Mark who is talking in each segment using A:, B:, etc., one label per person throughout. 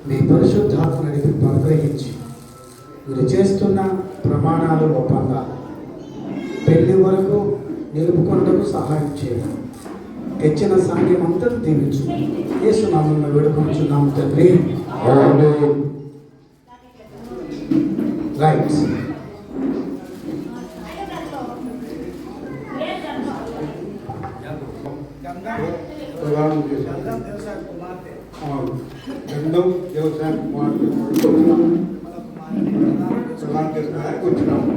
A: మీ పరిశుద్ధాత్మ నడిపింపు అనుగ్రహించి మీరు చేస్తున్న ప్రమాణాలు ఒప్పందాలు పెళ్లి వరకు నిలుపుకొండకు సహాయం చేయడం తెచ్చిన సాంగ్యం అంతా దీవించు. యేసునామమున వేడుకొనుచున్నాము తండ్రి. రైట్.
B: గంధం వ్యవసాయ కుమార్తె కూర్చున్నాము.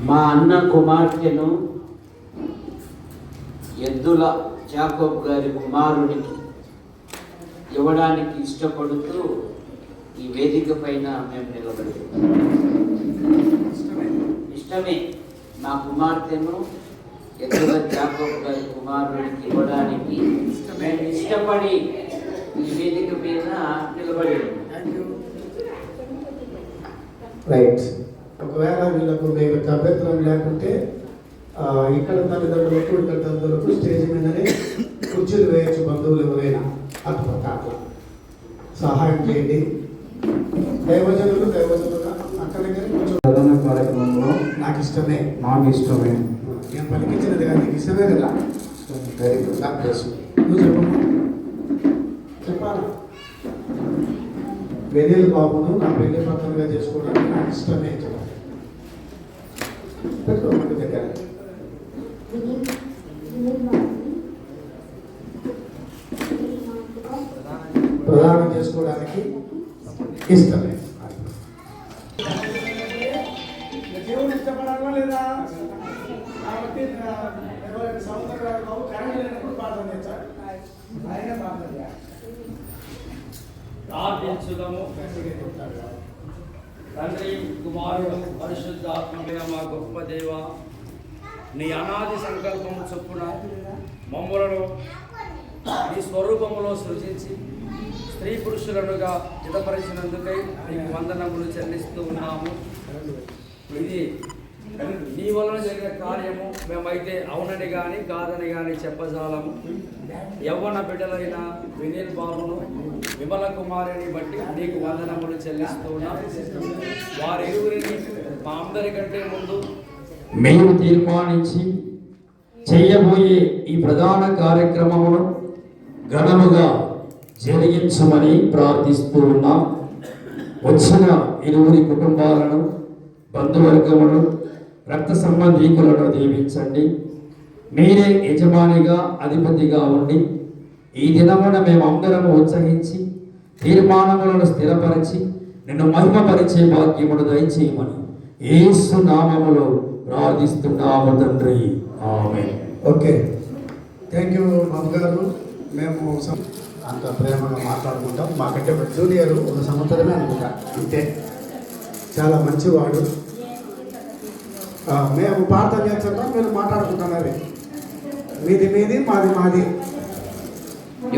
C: మా అన్న కుమార్తెను ఎద్దుల యాకోబ్ గారి కుమారునికి ఇవ్వడానికి ఇష్టపడుతూ ఈ వేదిక పైన మేము నిలబడి ఇష్టమే నా కుమార్తెను ఎద్దుల యాకోబ్ గారి కుమారునికి ఇవ్వడానికి మేము ఇష్టపడి ఈ వేదిక మీద నిలబడి.
A: రైట్. ఒకవేళ వీళ్ళకు మీకు అభ్యంతరం లేకుంటే ఇక్కడ తల్లిదండ్రులకు ఇక్కడ తల్లిదండ్రులకు స్టేజ్ మీదనే కుర్చీలు వేయచ్చు. బంధువులు ఎవరైనా అటుపక్క అట్లా సహాయం చేయండి. దైవజనులు అక్కడ కొంచెం ప్రధాన కార్యక్రమంలో నాకు ఇష్టమే నేను పలికించినది కానీ నీకు ఇష్టమే కదా. Very good. నువ్వు చెప్పమ్మా, చెప్పాలి. వెన్నెల బాబును నా పెళ్లి పత్రంగా చేసుకోవడానికి నాకు ఇష్టమే చెప్పాలి. పెట్టుకోమండి దగ్గర ప్రదానం చేసుకోవడానికి ఇష్టమే. దేవుడు ఇష్టపడాలా లేదా? కాబట్టి సంవత్సరాలు కరెంట్ లేనప్పుడు ప్రార్థన చేస్తాడు. ఆయన ప్రార్థన చేయాలి.
D: ప్రార్థించుదాము. తండ్రి, కుమారుడు, పరిశుద్ధాత్మకైన మా గొప్ప దేవ, నీ అనాది సంకల్పం చొప్పున మమ్ములను నీ స్వరూపములో సృజించి స్త్రీ పురుషులనుగా జతపరిచినందుకై నీకు వందనములు చెల్లిస్తూ ఉన్నాము. ఇది నీ వలన జరిగిన కార్యము. మేమైతే అవునని కానీ కాదని కానీ చెప్పజాలము. యవ్వన బిడ్డలైన వినీల్ బాబును, విమల కుమారిని బట్టి నీకు వందనములు చెల్లిస్తూ ఉన్నాము. వారి ఇరువురిని మా అందరికంటే ముందు
E: మేము తీర్మానించి చేయబోయే ఈ ప్రధాన కార్యక్రమమును ఘనముగా జరిగించమని ప్రార్థిస్తూ ఉన్నాం. వచ్చిన ఇరువురి కుటుంబాలను, బంధువర్గమును, రక్త సంబంధీకులను దీవించండి. మీరే యజమానిగా, అధిపతిగా ఉండి ఈ దినమున మేమందరము ఉత్సహించి తీర్మానములను స్థిరపరిచి నిన్ను మహిమపరిచే భాగ్యమును దయచేయమని యేసు నామములో ప్రార్థిస్తున్నాము తండ్రి. ఆమేన్.
A: ఓకే, థ్యాంక్ యూ బాబు గారు. మేము అంత ప్రేమగా మాట్లాడుకుంటాం. మాకంటే జూనియర్ 1 సంవత్సరమే అనుకుంటా, అంతే. చాలా మంచివాడు. మేము ప్రార్థన చేస్తున్నాం, మీరు మాట్లాడుకుంటాం. అది మీది మాది.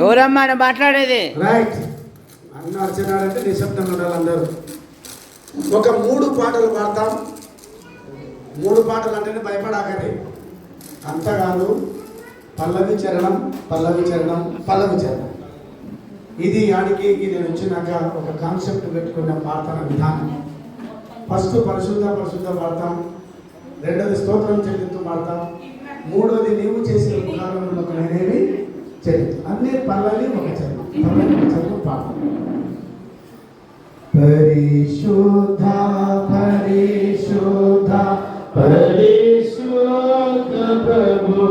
C: ఎవరమ్మా మాట్లాడేది?
A: రైట్. అన్న వచ్చినాడంటే నిశ్శబ్దంగా ఉండాలి అందరూ. ఒక 3 పాటలు పాడతాం. 3 పాటలు అంటేనే భయపడాకరి. అంతకాదు, పల్లవి చరణం. ఇది ఆడికి నేను వచ్చినాక ఒక కాన్సెప్ట్ పెట్టుకున్న ప్రార్థన విధానం. ఫస్ట్ పరిశుద్ధ పాడతాం. 2వది స్తోత్రం చెల్లింతూ పాడతాం. 3వది నీవు చేసిన ఉపకారములకు నేనేమి చెల్లించు. అన్ని పల్లవి ఒక చరణం పాడతాం. పరిశుద్ధ ప్రభు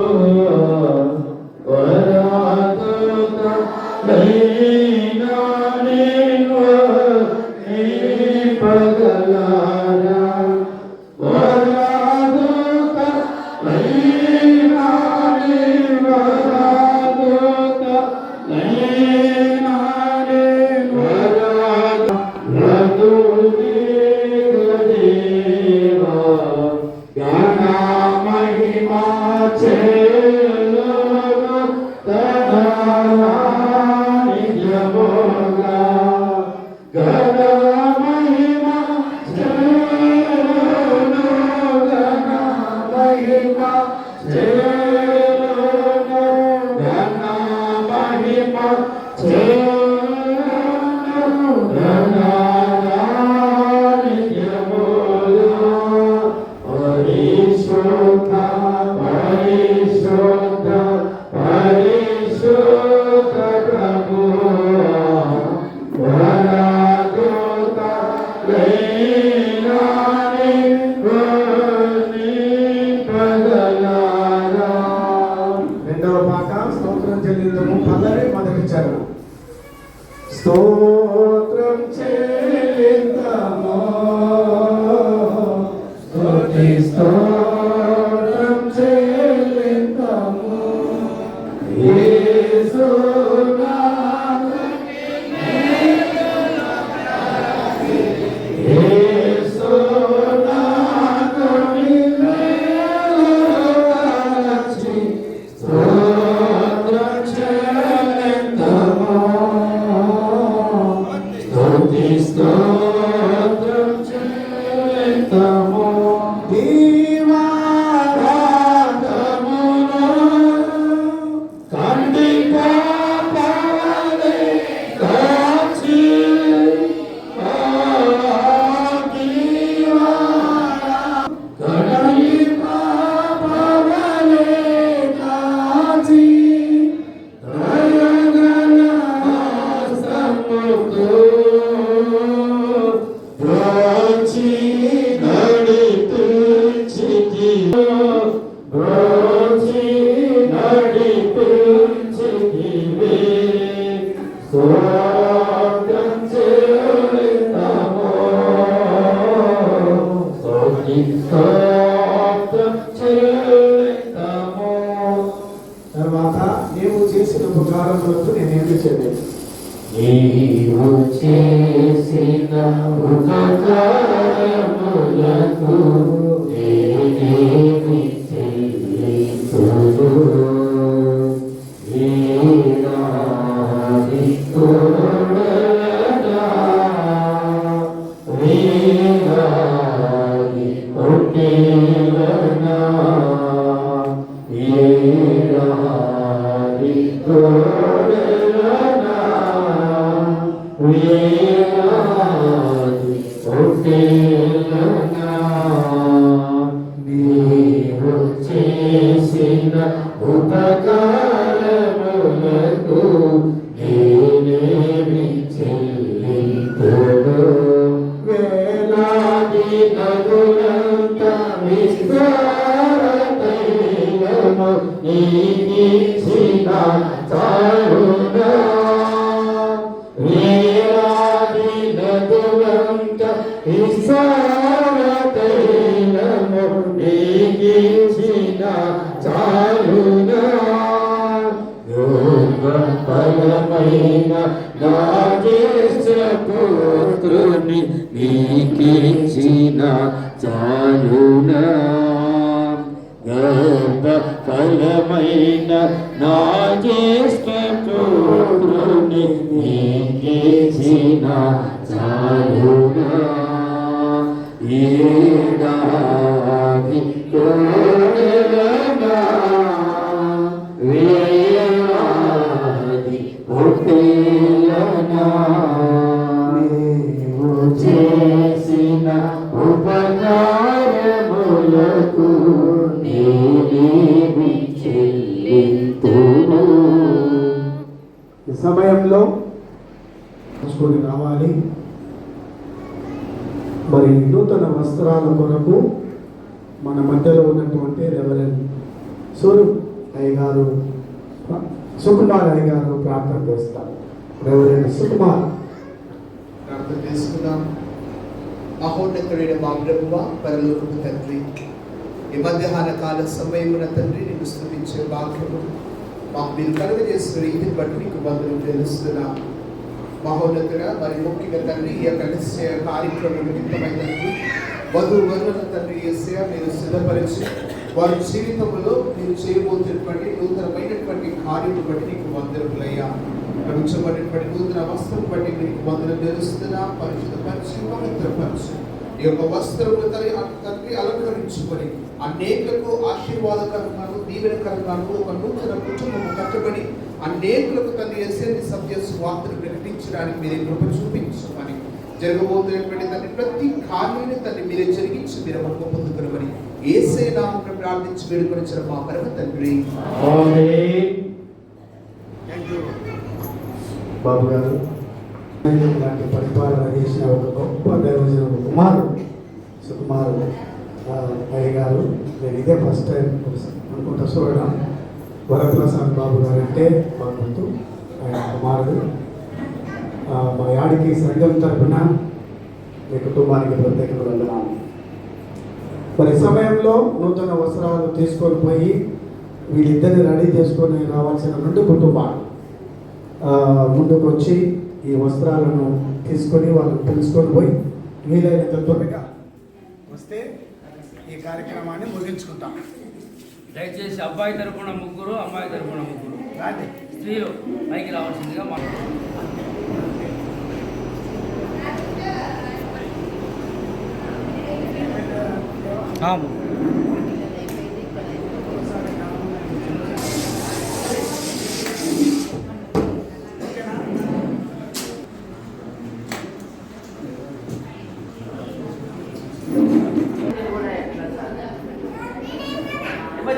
A: తర్వాత నీవు చేసిన ఉపకారములకు నేనేమి చేయలేదు.
E: నీవు చేసిన ఉపకారములకు నేనేమి చెల్లింతును. వీరాది తోడనా, వీరాది ఒడ్డేలనా, వీరాది తోడనా, వీరాది ఒడ్డేలనా, నీవు చేసిన ఉపకారములకు నేనేమి చెల్లింతును. వేలాది నదులంత విస్తారతైలము నీకిచ్చిన చాలునా. వేలాది నదులంత విస్తారతైలము నీకిచ్చిన చాలునా. ఫలమైన నా పుత్రుని నీకిచ్చిన చాలునా. ఫలమైన నా పుత్రుని నీకిచ్చిన చాలునా. ఏడాది తోడనా, వేలాది ఒడ్డేలనా, నీవు చేసిన ఉపకారములకు నేనేమి చెల్లింతును.
A: ఈ సమయంలో తీసుకొని రావాలి. మరి నూతన వస్త్రాల కొరకు మన మధ్యలో ఉన్నటువంటి రెవరెండ్ స్వరూప్ అయ్య గారు, సుకుమార్ అయ్య గారు ప్రార్థన చేస్తారు. రెవరెండ్ సుకుమార్
F: ప్రార్థన చేసుకుందాం. మహోన్నతుడైన మా ప్రభువా, పరలోకపు తండ్రి, ఈ మధ్యాహ్న కాల సమయమున తండ్రి నిన్ను స్తుతించే భాగ్యము మాకు మీరు కలుగజేసిన రీతిని బట్టి నీకు వందనాలు తెలుస్తున్నాం. మహోన్నతుడ, మరి ముఖ్యంగా తండ్రి ఈ యొక్క నిశ్చయ కార్యక్రమం నిమిత్తమై తండ్రి వధువరులను తండ్రి యేసయ్య మీరు సిద్ధపరిచి వారి జీవితంలో మీరు చేయబోతున్నటువంటి నూతనమైనటువంటి కార్యము బట్టి నీకు వందనములయ్యా. ఉంచబడినటువంటి నూతన వస్త్రం బట్టి మీకు వందనం తెలుస్తున్నా. పరిశుద్ధపరిచి పవిత్రపరిచి ఈ యొక్క వస్త్రములు తండ్రి అలంకరించుకొని అనేకులకు ఆశీర్వాదకరంగాను దీవెనకరంగాను ఒక నూతన కుటుంబము కట్టబడి అనేకులకు తండ్రి యేసయ్య సత్య సువార్తను ప్రకటించడానికి మీరే కృప చూపించమని జరగబోతున్నటువంటి తండ్రి ప్రతి కార్యాన్ని తండ్రి మీరే జరిగించి మీరు మనకు పొందుకునమని యేసయ్య నామమున ప్రార్థించి వేడుకొనిచిన మా పరమ తండ్రి.
A: బాబు గారు ఇలాంటి పరిపాలన చేసిన ఒక గొప్ప దైవజన కుమారుడు సుకుమారుడు అయ్య గారు. నేను ఇదే ఫస్ట్ టైం అనుకుంటా చూడడం. వరప్రసాద్ బాబు గారు అంటే మా గుర్తు, ఆయన కుమారుడు. మా యాడికి సంఘం తరఫున మీ కుటుంబానికి ప్రత్యేకంగా వెళ్ళాము. మరి సమయంలో నూతన వస్త్రాలు తీసుకొని పోయి వీళ్ళిద్దరిని రెడీ చేసుకొని రావాల్సిన 2 కుటుంబాలు ముందుకు వచ్చి ఈ వస్త్రాలను తీసుకొని వాళ్ళని తెలుసుకొని పోయి వీలైనంత త్వరగా వస్తే ఈ కార్యక్రమాన్ని ముగించుకుంటాం.
D: దయచేసి అబ్బాయి తరపున 3, అమ్మాయి తరపున 3 స్త్రీలు పైకి రావాల్సిందిగా మనం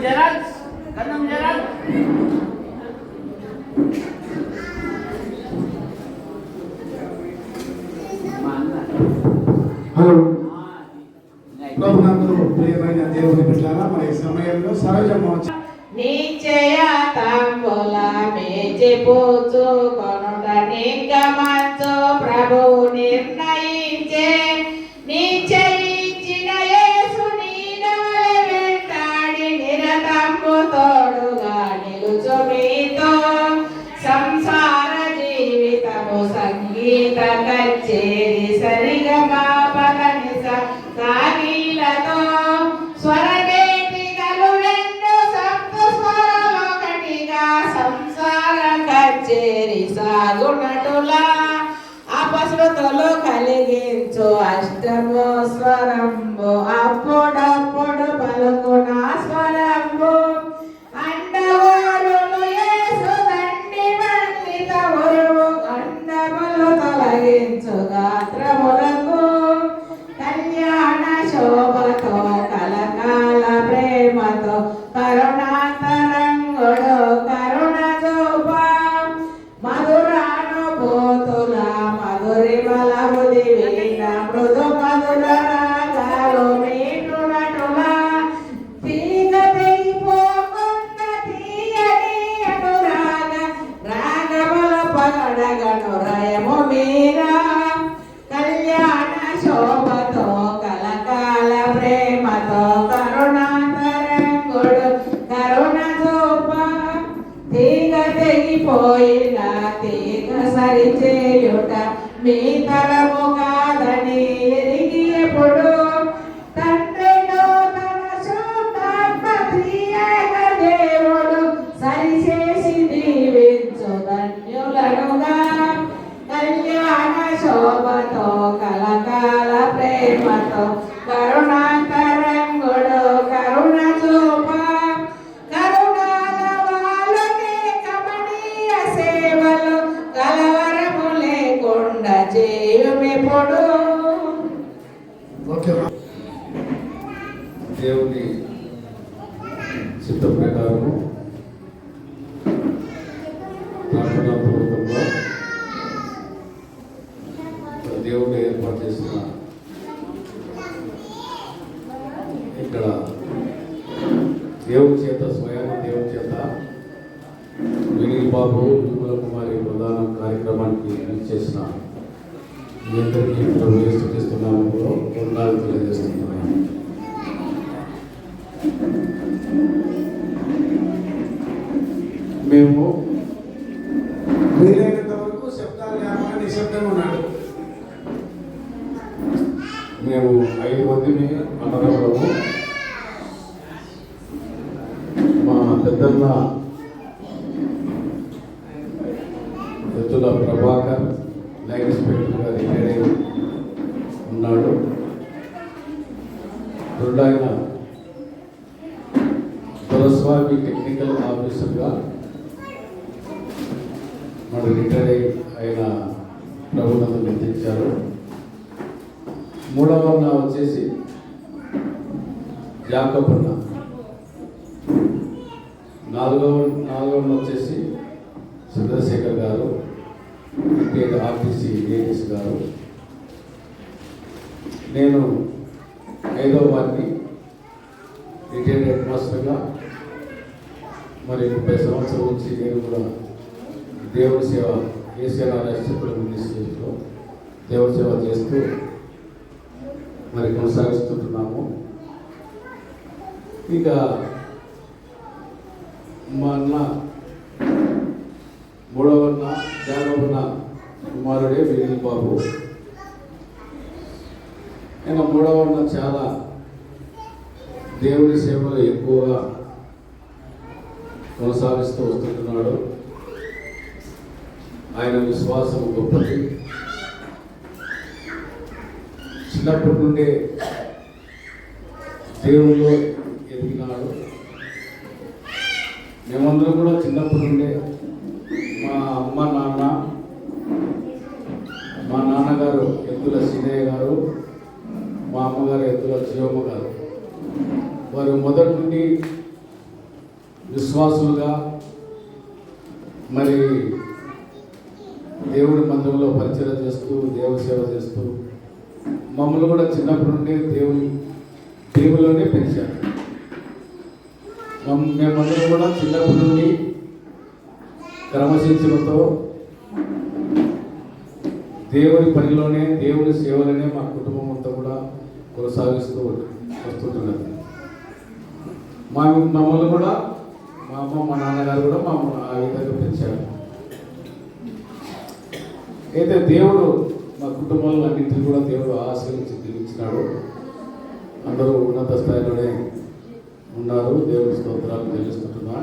C: జెరాక్స్ కన్నం జెరాక్స్
A: హలో ప్రభునందు ప్రియమైన దేవుని బిడ్డలారా, మరి ఈ సమయంలో సరోజమ్మ వచ్చి
G: నిశ్చయ తాంబూల మేచిపుచ్చు కొనుట నిగమంచు ప్రభువు నిర్ణయించే నిశ్చయించిన యేసు నీడవలె వెంటాడి నిరతంబు తోడుగా నిలుచు మీతో సంసార జీవితము సంగీత కచేరి సరిగమా పదనిస సాగిలతో స్వరవేదికలు రెండు సప్త స్వరమొకటిగా సంసార కచేరి సాగునటులా అపశృతులు కలిగించు అష్టమో స్వరంబు అప్పుడప్పుడు పలుకున స్వరంబు అండవారులు యేసు దండి మండిత ఉరువు గండములు తొలగించు గాత్రములకు కళ్యాణ శోభతో కలకాల ప్రేమతో కరుణాంతరంగుడు కరుణ చూప మధురానుభూతుల మధురిమల హృది వీణ మృదు మధుర రాగాలు మీటునటుల తీగ తెగిపోకుండా తీయని అనురాగ రాగముల పగడగను రయము మీరా కళ్యాణ శోభతో కలకాల ప్రేమతో కరుణాంతరంగుడు కరుణ చూప తీగ తెగిపోయిన తీగ సరిచేయుట మీ తరము కాదని ఎరిగి ఎప్పుడు తండ్రిలో తన శుద్ధాత్మ త్రియేక దేవుడు సరిచేసి దీవించు ధన్యులనుగా కళ్యాణ శోభతో కలకాల ప్రేమతో కరుణాంతరంగుడు కరుణ చూప కరుణాల వాళ్ళనే కమనీయ సేవలు కలవరము లేకుండా చేయుమెప్పుడు.
A: ఓకే
B: దేవుని చిత్త ప్రకారము ప్రార్థనాపూర్వకంగా దేవుడు ఏర్పాటు చేసిన ఇక్కడ దేవుని చేత స్వయాన దేవుని చేత వినీల్ బాబు విమల కుమారి ప్రధాన కార్యక్రమానికి చేసిన మీ అందరికీ ప్రవేశిస్తున్నాము వందనాలు తెలియజేస్తున్నాను. మేము
A: వీలైనంత వరకు శబ్దాలు లేకుండా నిశ్శబ్దంగా ఉన్నాడు.
B: మేము 5 మందిని అన్నదమ్ములము. మా పెద్దన్న ఎత్తుల ప్రభాకర్ లైన్ ఇన్స్పెక్టర్గా రిటైర్ అయి ఉన్నాడు. రెండాయన దొరస్వామి టెక్నికల్ ఆఫీసర్గా మన రిటైర్ అయిన ప్రభుత్వం గుర్తించారు. మూడవ వచ్చేసి జాకబన్న, నాలుగవ వచ్చేసి చంద్రశేఖర్ గారు, ఆర్టీసీ ఏఎస్ గారు. నేను 5వ వారిని రిటైర్డ్ హెడ్ మాస్టర్గా మరి 30 సంవత్సరాల నుంచి నేను కూడా దేవుని సేవ ఏసీఆర్ మినిస్ట్రీలో దేవుని సేవ చేస్తూ మరి కొనసాగిస్తుంటున్నాము. ఇక మా అన్న మూడవ జాగబన్న కుమారుడే వినీల్ బాబు. నేను మూడవ చాలా దేవుని సేవలో ఎక్కువగా కొనసాగిస్తూ వస్తుంటున్నాడు. ఆయన విశ్వాసం గొప్పది. చిన్నప్పటి నుండే దేవుల్లో ఎదిగినాడు. మేమందరం కూడా చిన్నప్పటి నుండే మా అమ్మ నాన్న, మా నాన్నగారు ఎద్దుల సీనయ్య గారు, మా అమ్మగారు ఎద్దుల జీవమ్మ గారు, వారు మొదటి నుండి విశ్వాసులుగా మరి దేవుడి మందిరంలో పరిచయం చేస్తూ దేవుడి సేవ చేస్తూ మమ్మల్ని కూడా చిన్నప్పటి నుండి దేవుళ్ళలోనే పెంచారు. మేమందరం కూడా చిన్నప్పటి నుండి క్రమశిక్షణతో దేవుడి పనిలోనే దేవుడి సేవలోనే మా కుటుంబం అంతా కూడా కొనసాగిస్తూ వస్తుంటున్నది. మమ్మల్ని కూడా మా అమ్మ మా నాన్నగారు కూడా మమ్మల్ని ఆ విధంగా పెంచారు. అయితే దేవుడు మా కుటుంబాలను అన్నింటినీ కూడా దేవుడు ఆశీర్వదించి దీవించినాడు. అందరూ ఉన్నత స్థాయిలోనే ఉన్నారు. దేవుడి స్తోత్రాలు చెల్లిస్తుంటున్నా.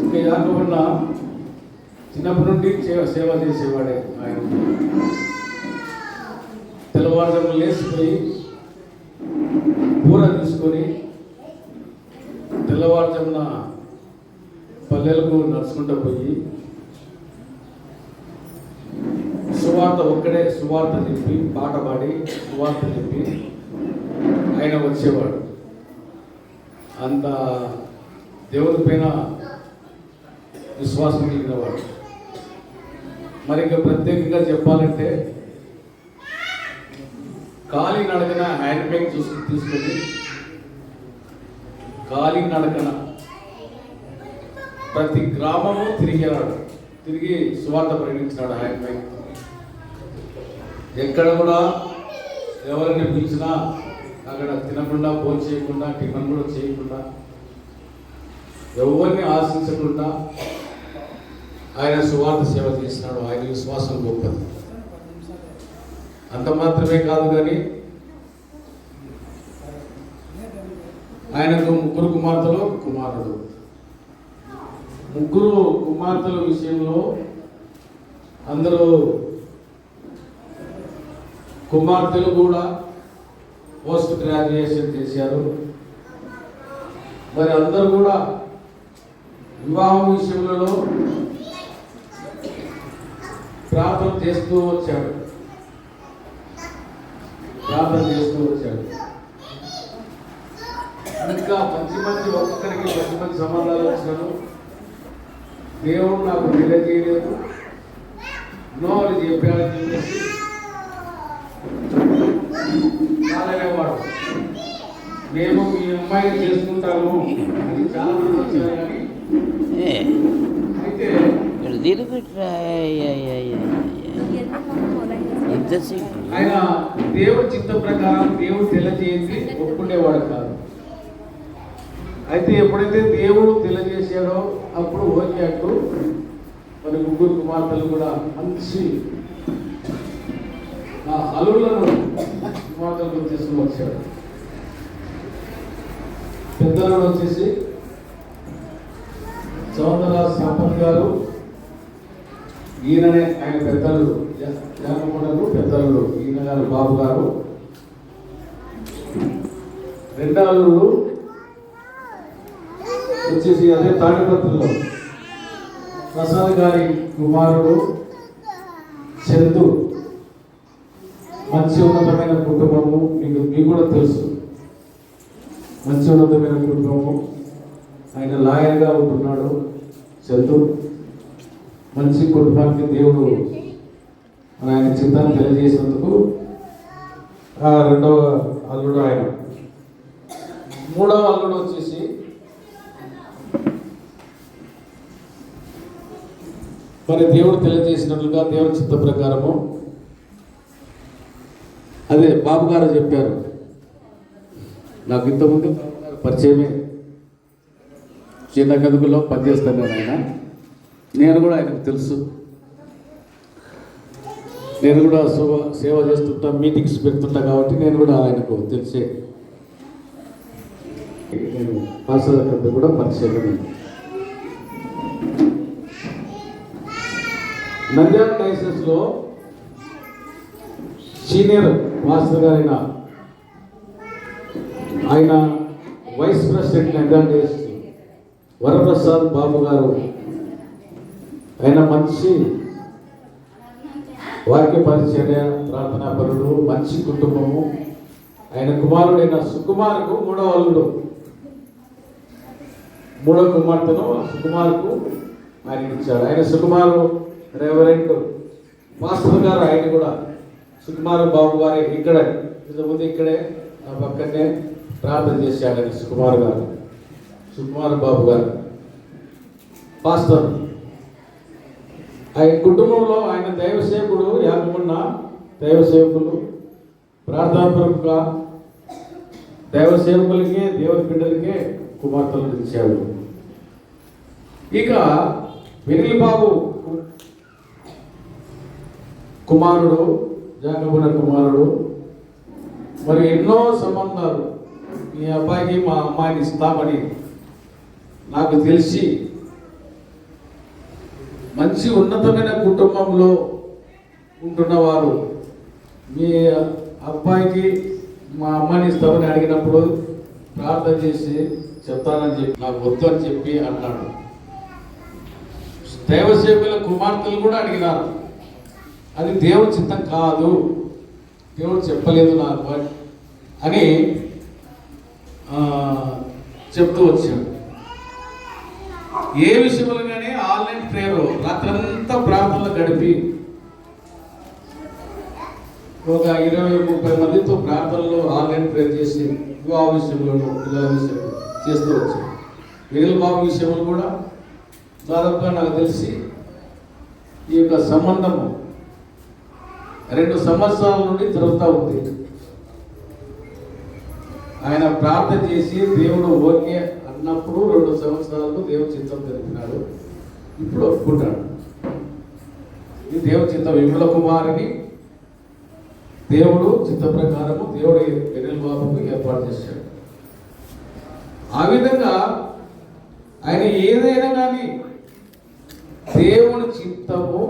B: ఇంకా యాకోబన్న చిన్నప్పటి నుండి సేవ చేసేవాడే. ఆయన తెల్లవారుజామున లేచిపోయి కూర తీసుకొని తెల్లవారుజామున పల్లెలకు నడుచుకుంటూ పోయి సువార్త చెప్పి పాట పాడి సువార్త చెప్పి ఆయన వచ్చేవాడు. అంత దేవుని పైన విశ్వాసం కలిగినవాడు. మరి ఇంకా ప్రత్యేకంగా చెప్పాలంటే కాలి నడకన హ్యాండ్ బ్యాగ్ తీసుకొని కాలి నడకన ప్రతి గ్రామము తిరిగి సువార్త ప్రకటించినాడు. హ్యాండ్ బ్యాగ్ ఎక్కడ కూడా ఎవరిని పిలిచినా అక్కడ తినకుండా భోజనం చేయకుండా టిఫిన్ కూడా చేయకుండా ఎవరిని ఆశించకుండా ఆయన సువార్త సేవ చేసినాడు. ఆయన విశ్వాసం గొప్పది. అంత మాత్రమే కాదు కానీ ఆయనకు 3 కుమార్తెలు కుమారుడు. 3 కుమార్తెల విషయంలో అందరూ కుమార్తెలు కూడా పోస్ట్ గ్రాడ్యుయేషన్ చేశారు. మరి అందరూ కూడా వివాహం విషయంలో ప్రార్థన చేస్తూ వచ్చాడు. ఇంకా మంచి ఒక్కొక్కరికి మంచి సంబంధాలు వచ్చినారు. దేవుడు నాకు తెలియజేయలేదు, వాళ్ళు చెప్పాడని చెప్పేసి కాదనేవాడు. మేము మీ అమ్మాయిని చేసుకుంటాము అని చాలా మంది వచ్చారు. కానీ అయితే ఆయన దేవుడి చిత్త ప్రకారం దేవుడు తెలియజేసి ఒప్పుకునేవాడు కాదు. అయితే ఎప్పుడైతే దేవుడు తెలియజేశాడో అప్పుడు ఓకే అంటూ మరి 3 కుమార్తెలు కూడా మంచి ఆ అల్లులను కుమార్తెలను తీసుకుని వచ్చాడు. పెద్దలు వచ్చేసి సోదర సంపత్ గారు, ఈయననే ఆయన పెద్దలు జానపడలు పెద్దలు, ఈయన గారు బాబు గారు. 2 అల్లుడు వచ్చేసి అదే తాడిపత్రిలో ప్రసాద్ గారి కుమారుడు చందు. మంచి ఉన్నతమైన కుటుంబము, మీకు కూడా తెలుసు. మంచి ఉన్నతమైన కుటుంబము. ఆయన లాయర్గా ఉంటున్నాడు చందు. మంచి కుటుంబానికి దేవుడు ఆయన చిత్తాన్ని తెలియజేసినందుకు 2వ అల్లుడు ఆయన. 3వ అల్లుడు వచ్చేసి మరి దేవుడు తెలియజేసినట్లుగా దేవుడి చిత్త ప్రకారము అదే బాబు గారు చెప్పారు. నాకు ఇంతకుముందు బాబు గారు పరిచయమే. చిన్న కదుకులో పనిచేస్తాను ఆయన. నేను కూడా ఆయనకు తెలుసు. నేను కూడా సేవ చేస్తుంటా, మీటింగ్స్ పెడుతుంటా కాబట్టి నేను కూడా ఆయనకు తెలిసే. నేను పాస్టర్ గారితో కూడా పరిచయం. నంద్యాల డైసెస్లో సీనియర్ పాస్టర్ గారైన ఆయన వైస్ ప్రెసిడెంట్ అడ్వాంటేజ్ వరప్రసాద్ బాబు గారు, ఆయన మంచి వాక్య పరిచర్య, ప్రార్థనా పరుడు, మంచి కుటుంబము. ఆయన కుమారుడైన సుకుమార్కు మూడో కుమార్తెను సుకుమార్కు ఆయనకి ఇచ్చాడు. ఆయన సుకుమారు రెవరెంట్ మాస్టర్ గారు, ఆయన కూడా సుకుమారు బాబు గారు ఇక్కడే ఇంతకుముందు ఇక్కడే నా పక్కనే ప్రార్థన చేశాడు. ఆయన సుకుమారు బాబు గారు పాస్టర్. ఆయన కుటుంబంలో ఆయన దైవసేవకుడు 50 దైవసేవకులు, ప్రార్థనాపూర్వక దైవసేవకులకే, దేవుని బిడ్డలకే కుమార్తెలను ఇచ్చాడు. ఇక వెనిల్ బాబు కుమారుడు, జాకబున కుమారుడు. మరి ఎన్నో సంబంధాలు మీ అబ్బాయికి మా అమ్మాయిని ఇస్తామని నాకు తెలిసి మంచి ఉన్నతమైన కుటుంబంలో ఉంటున్నవారు మీ అబ్బాయికి మా అమ్మాయిని ఇస్తామని అడిగినప్పుడు ప్రార్థన చేసి చెప్తానని చెప్పి నాకు వద్దు అని చెప్పి అన్నాడు. దైవసేవకుల కుమార్తెలు కూడా అడిగినారు. అది దేవుడి చిత్తం కాదు, దేవుడు చెప్పలేదు నాకు అని చెప్తూ వచ్చాడు. ఏ విషయంలో కానీ ఆన్లైన్ ప్రేయర్ రాత్రంతా ప్రార్థనలు గడిపి ఒక 20-30 మందితో ప్రార్థనలో ఆన్లైన్ ప్రేయర్ చేసి వివాహ విషయంలోనూ పిల్లల విషయంలో చేస్తూ వచ్చాడు. వెనిల్ బాబు విషయంలో కూడా దాదాపుగా నాకు తెలిసి ఈ యొక్క సంబంధము 2 సంవత్సరాల నుండి జరుగుతూ ఉంది. ఆయన ప్రార్థన చేసి దేవుడు ఓకే అన్నప్పుడు 2 సంవత్సరాలకు దేవుడు చిత్తం తెలిపినాడు. ఇప్పుడు ఒప్పుకుంటాడు. ఈ దేవుడు చిత్తం, విమల కుమారుని దేవుడు చిత్త ప్రకారము దేవుడు వెనిల్ బాబుకు ఏర్పాటు చేశాడు. ఆ విధంగా ఆయన ఏదైనా కానీ దేవుని చిత్తము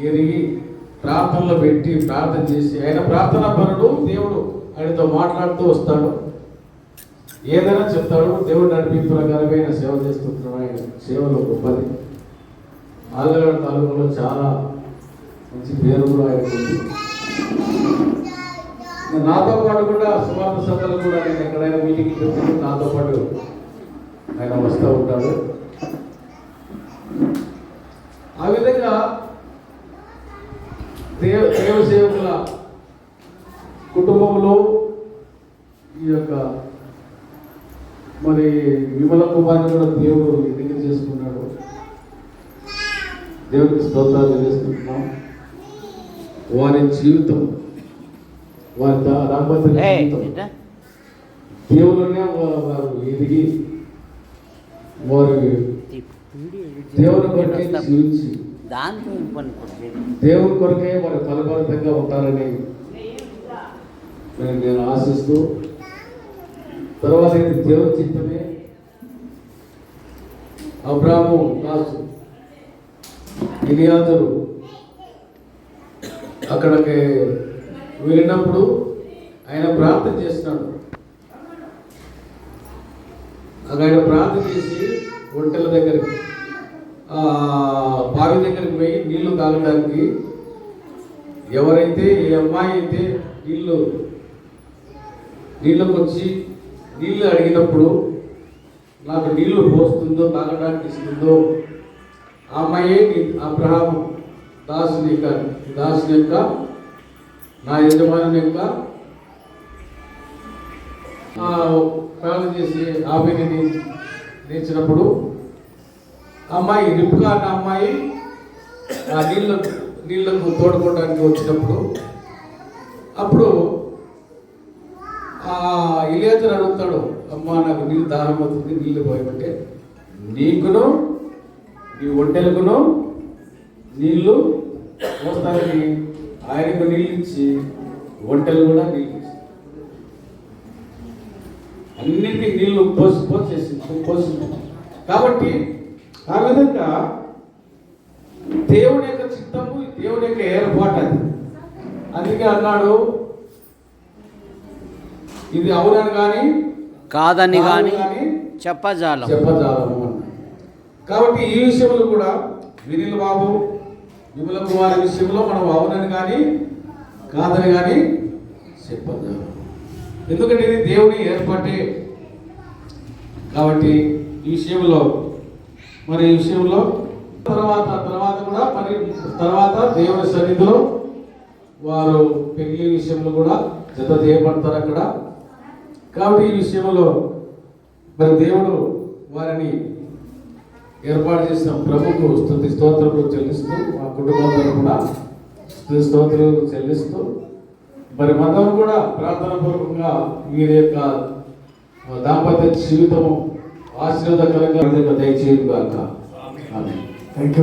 B: ఎరిగి ప్రార్థనలో పెట్టి ప్రార్థన చేసి, ఆయన ప్రార్థనా పరుడు, దేవుడు ఆయనతో మాట్లాడుతూ వస్తాడు, ఏదైనా చెప్తాడు. దేవుడు నడిపి ప్రకారమైన సేవ చేస్తుంటాడు. ఆయన సేవలో గొప్పది. ఆలగడ తాలూకులో చాలా మంచి పేరు కూడా ఆయనకు ఉంది. నాతో పాటు కూడా సువార్త సభలు కూడా నేను ఎక్కడైనా మీటింగ్ పెట్టినప్పుడు నాతో పాటు ఆయన వస్తూ ఉంటాడు. ఆ విధంగా దేవ సేవకుల కుటుంబంలో ఈ యొక్క మరి విమల కుమార్ని కూడా దేవుడు ఎన్నిక చేసుకున్నాడు. దేవుడికి స్తోత్రాలు చెల్లిస్తున్నాం. వారి జీవితం, వారి దాంపత్య జీవితం దేవుళ్ళనే వారు ఎదిగి వారు దేవుని కొరకే జీవించి దేవుని కొరకే వారు ఫలభరితంగా ఉంటారని నేను ఆశిస్తూ, తర్వాత దేవుని చిత్తమే అబ్రాము రాజు ఎలియాజరు అక్కడికి వెళ్ళినప్పుడు ఆయన ప్రార్థన చేస్తున్నాడు. ఆయన ప్రార్థన చేసి ఒంటెల దగ్గరికి, బావి దగ్గరికి పోయి నీళ్లు తాగడానికి ఎవరైతే, ఏ అమ్మాయి అయితే నీళ్ళకు వచ్చి నీళ్ళు అడిగినప్పుడు నాకు నీళ్లు పోస్తుందో, తాగడానికి ఇస్తుందో ఆ అమ్మాయే అబ్రహాము దాసుని యొక్క నా యజమాని యొక్క ప్రార్థన చేసి ఆమెని నేర్చినప్పుడు అమ్మాయి రిపుగా అన్న అమ్మాయి ఆ నీళ్లకు తోడుకోవడానికి వచ్చినప్పుడు అప్పుడు ఎలియాజరు అడుగుతాడు, అమ్మ నాకు నీళ్ళు దాహం అవుతుంది, నీళ్ళు పోయమంటే నీకును నీ ఒంటెలకును నీళ్లు పోస్తానని ఆయనకు నీళ్ళు ఇచ్చి ఒంటెలు కూడా నీళ్ళు ఇచ్చి అన్నింటినీ నీళ్లు పోసి కాబట్టి ఆ విధంగా దేవుని యొక్క చిత్తము, దేవుని యొక్క ఏర్పాటు అది. అందుకే అన్నాడు, ఇది అవునని కానీ
C: కాదని కానీ
B: కానీ
C: చెప్పజాలం.
B: చెప్పజాలము అన్నాడు. కాబట్టి ఈ విషయంలో కూడా వినిల్ బాబు విమల కుమారి విషయంలో మనం అవునని కానీ కాదని కానీ చెప్పజాలం. ఎందుకంటే ఇది దేవుని ఏర్పాటే. కాబట్టి ఈ విషయంలో ఈ విషయంలో తర్వాత కూడా తర్వాత దేవుని సన్నిధిలో వారు పెళ్లి విషయంలో కూడా జత చేయబడతారు అక్కడ. కాబట్టి ఈ విషయంలో దేవుడు వారిని ఏర్పాటు చేసిన ప్రభుకు స్తుతి స్తోత్రములు చెల్లిస్తూ మా కుటుంబంలో కూడా స్తుతి స్తోత్రాలు చెల్లిస్తూ మనం కూడా ప్రార్థన పూర్వకంగా వీరి యొక్క దాంపత్య జీవితము ఆశీర్వాదకరంగా దయచేయదు కాక. ఆమేన్.
A: Thank you.